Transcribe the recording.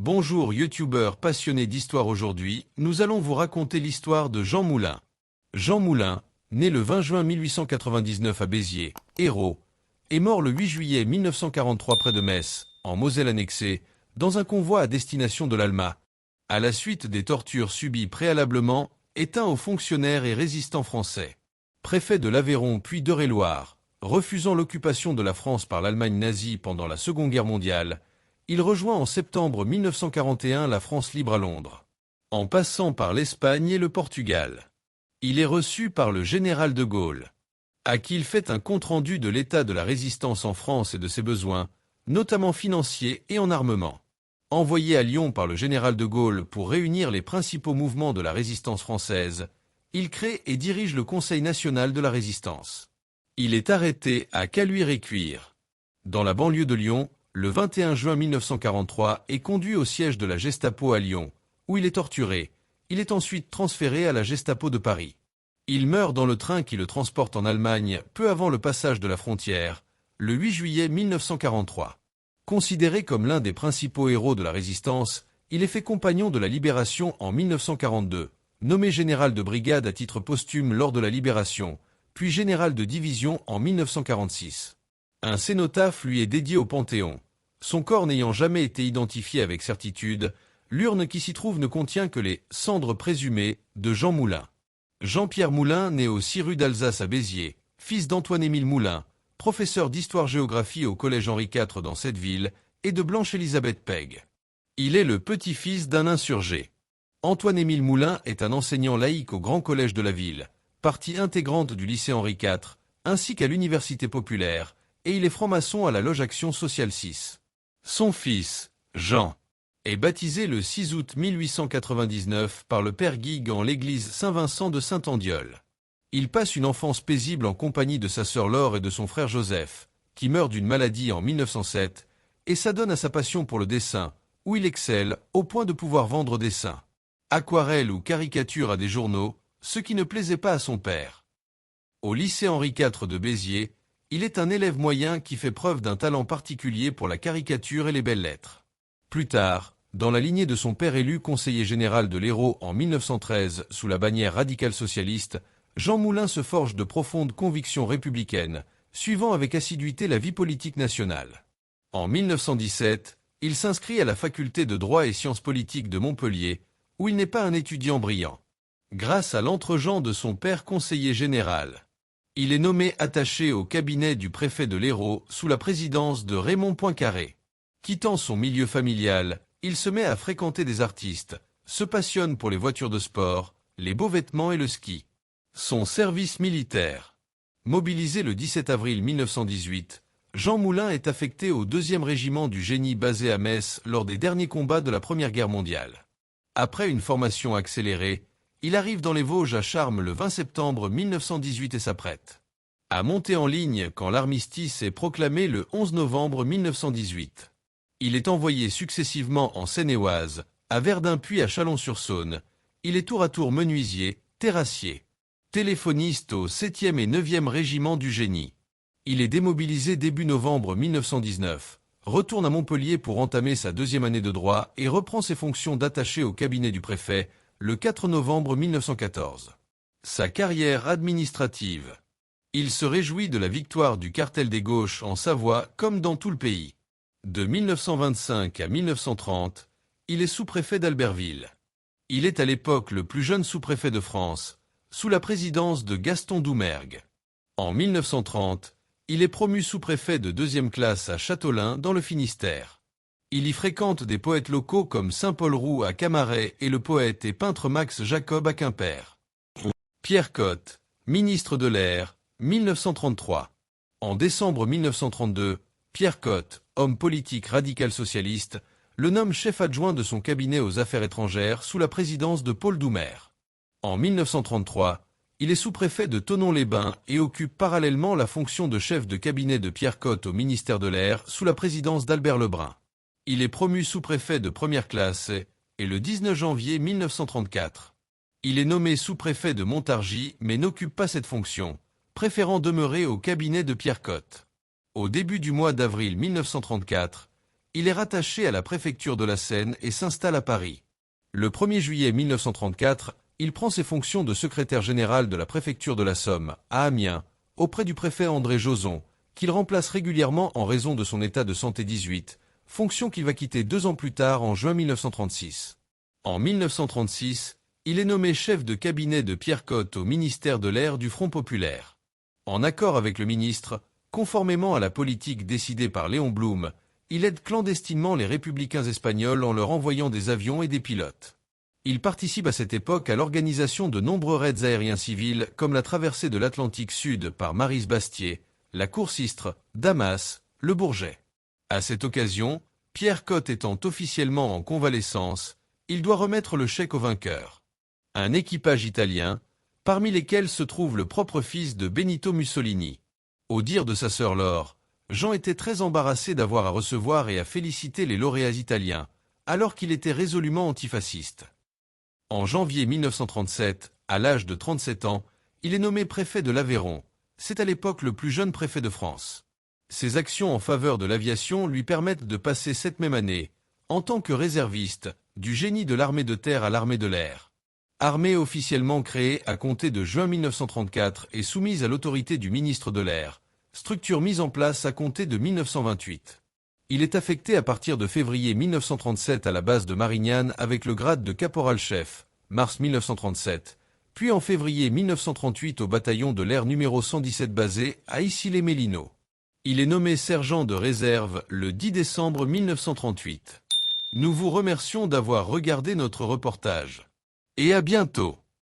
Bonjour youtubeurs passionnés d'histoire. Aujourd'hui, nous allons vous raconter l'histoire de Jean Moulin. Jean Moulin, né le 20 juin 1899 à Béziers, Hérault, est mort le 8 juillet 1943 près de Metz, en Moselle annexée, dans un convoi à destination de l'Alma, à la suite des tortures subies préalablement, éteint aux fonctionnaires et résistants français. Préfet de l'Aveyron puis d'Eure-et-Loir, refusant l'occupation de la France par l'Allemagne nazie pendant la Seconde Guerre mondiale, il rejoint en septembre 1941 la France libre à Londres, en passant par l'Espagne et le Portugal. Il est reçu par le général de Gaulle, à qui il fait un compte-rendu de l'état de la résistance en France et de ses besoins, notamment financiers et en armement. Envoyé à Lyon par le général de Gaulle pour réunir les principaux mouvements de la résistance française, il crée et dirige le Conseil national de la résistance. Il est arrêté à Caluire-et-Cuire, dans la banlieue de Lyon, le 21 juin 1943 et conduit au siège de la Gestapo à Lyon, où il est torturé. Il est ensuite transféré à la Gestapo de Paris. Il meurt dans le train qui le transporte en Allemagne peu avant le passage de la frontière, le 8 juillet 1943. Considéré comme l'un des principaux héros de la résistance, il est fait compagnon de la Libération en 1942, nommé général de brigade à titre posthume lors de la Libération, puis général de division en 1946. Un cénotaphe lui est dédié au Panthéon. Son corps n'ayant jamais été identifié avec certitude, l'urne qui s'y trouve ne contient que les cendres présumées de Jean Moulin. Jean-Pierre Moulin, né au 6 rue d'Alsace à Béziers, fils d'Antoine-Émile Moulin, professeur d'histoire-géographie au collège Henri IV dans cette ville, et de Blanche-Élisabeth Pegg. Il est le petit-fils d'un insurgé. Antoine-Émile Moulin est un enseignant laïque au Grand Collège de la ville, partie intégrante du lycée Henri IV, ainsi qu'à l'Université populaire, et il est franc-maçon à la Loge Action Sociale 6. Son fils, Jean, est baptisé le 6 août 1899 par le père Guigue en l'église Saint-Vincent de Saint-Andiol. Il passe une enfance paisible en compagnie de sa sœur Laure et de son frère Joseph, qui meurt d'une maladie en 1907, et s'adonne à sa passion pour le dessin, où il excelle au point de pouvoir vendre dessins, aquarelles ou caricatures à des journaux, ce qui ne plaisait pas à son père. Au lycée Henri IV de Béziers, il est un élève moyen qui fait preuve d'un talent particulier pour la caricature et les belles-lettres. Plus tard, dans la lignée de son père élu conseiller général de l'Hérault en 1913 sous la bannière radicale socialiste, Jean Moulin se forge de profondes convictions républicaines, suivant avec assiduité la vie politique nationale. En 1917, il s'inscrit à la faculté de droit et sciences politiques de Montpellier, où il n'est pas un étudiant brillant. Grâce à l'entregent de son père conseiller général, il est nommé attaché au cabinet du préfet de l'Hérault sous la présidence de Raymond Poincaré. Quittant son milieu familial, il se met à fréquenter des artistes, se passionne pour les voitures de sport, les beaux vêtements et le ski. Son service militaire. Mobilisé le 17 avril 1918, Jean Moulin est affecté au 2e régiment du génie basé à Metz lors des derniers combats de la Première Guerre mondiale. Après une formation accélérée, il arrive dans les Vosges à Charmes le 20 septembre 1918 et s'apprête à monter en ligne quand l'armistice est proclamé le 11 novembre 1918. Il est envoyé successivement en Seine-et-Oise, à Verdun puis à Chalon-sur-Saône. Il est tour à tour menuisier, terrassier, téléphoniste au 7e et 9e régiment du génie. Il est démobilisé début novembre 1919, retourne à Montpellier pour entamer sa 2e année de droit et reprend ses fonctions d'attaché au cabinet du préfet, le 4 novembre 1914. Sa carrière administrative. Il se réjouit de la victoire du cartel des gauches en Savoie comme dans tout le pays. De 1925 à 1930, il est sous-préfet d'Albertville. Il est à l'époque le plus jeune sous-préfet de France, sous la présidence de Gaston Doumergue. En 1930, il est promu sous-préfet de 2e classe à Châteaulin dans le Finistère. Il y fréquente des poètes locaux comme Saint-Paul Roux à Camaret et le poète et peintre Max Jacob à Quimper. Pierre Cotte, ministre de l'Air, 1933. En décembre 1932, Pierre Cotte, homme politique radical socialiste, le nomme chef adjoint de son cabinet aux affaires étrangères sous la présidence de Paul Doumer. En 1933, il est sous-préfet de Thonon-les-Bains et occupe parallèlement la fonction de chef de cabinet de Pierre Cotte au ministère de l'Air sous la présidence d'Albert Lebrun. Il est promu sous-préfet de 1re classe et le 19 janvier 1934. Il est nommé sous-préfet de Montargis mais n'occupe pas cette fonction, préférant demeurer au cabinet de Pierre Cotte. Au début du mois d'avril 1934, Il est rattaché à la préfecture de la Seine et s'installe à Paris. Le 1er juillet 1934, il prend ses fonctions de secrétaire général de la préfecture de la Somme, à Amiens, auprès du préfet André Joson, qu'il remplace régulièrement en raison de son état de santé 18, fonction qu'il va quitter 2 ans plus tard en juin 1936. En 1936, il est nommé chef de cabinet de Pierre Cot au ministère de l'Air du Front populaire. En accord avec le ministre, conformément à la politique décidée par Léon Blum, il aide clandestinement les républicains espagnols en leur envoyant des avions et des pilotes. Il participe à cette époque à l'organisation de nombreux raids aériens civils comme la traversée de l'Atlantique Sud par Maryse Bastier, la course Istres, Damas, le Bourget. À cette occasion, Pierre Cot étant officiellement en convalescence, il doit remettre le chèque au vainqueur. Un équipage italien, parmi lesquels se trouve le propre fils de Benito Mussolini. Au dire de sa sœur Laure, Jean était très embarrassé d'avoir à recevoir et à féliciter les lauréats italiens, alors qu'il était résolument antifasciste. En janvier 1937, à l'âge de 37 ans, il est nommé préfet de l'Aveyron. C'est à l'époque le plus jeune préfet de France. Ses actions en faveur de l'aviation lui permettent de passer cette même année, en tant que réserviste, du génie de l'armée de terre à l'armée de l'air. Armée officiellement créée à compter de juin 1934 et soumise à l'autorité du ministre de l'Air, structure mise en place à compter de 1928. Il est affecté à partir de février 1937 à la base de Marignane avec le grade de caporal-chef, mars 1937, puis en février 1938 au bataillon de l'air numéro 117 basé à Issy-les-Moulineaux. Il est nommé sergent de réserve le 10 décembre 1938. Nous vous remercions d'avoir regardé notre reportage. Et à bientôt.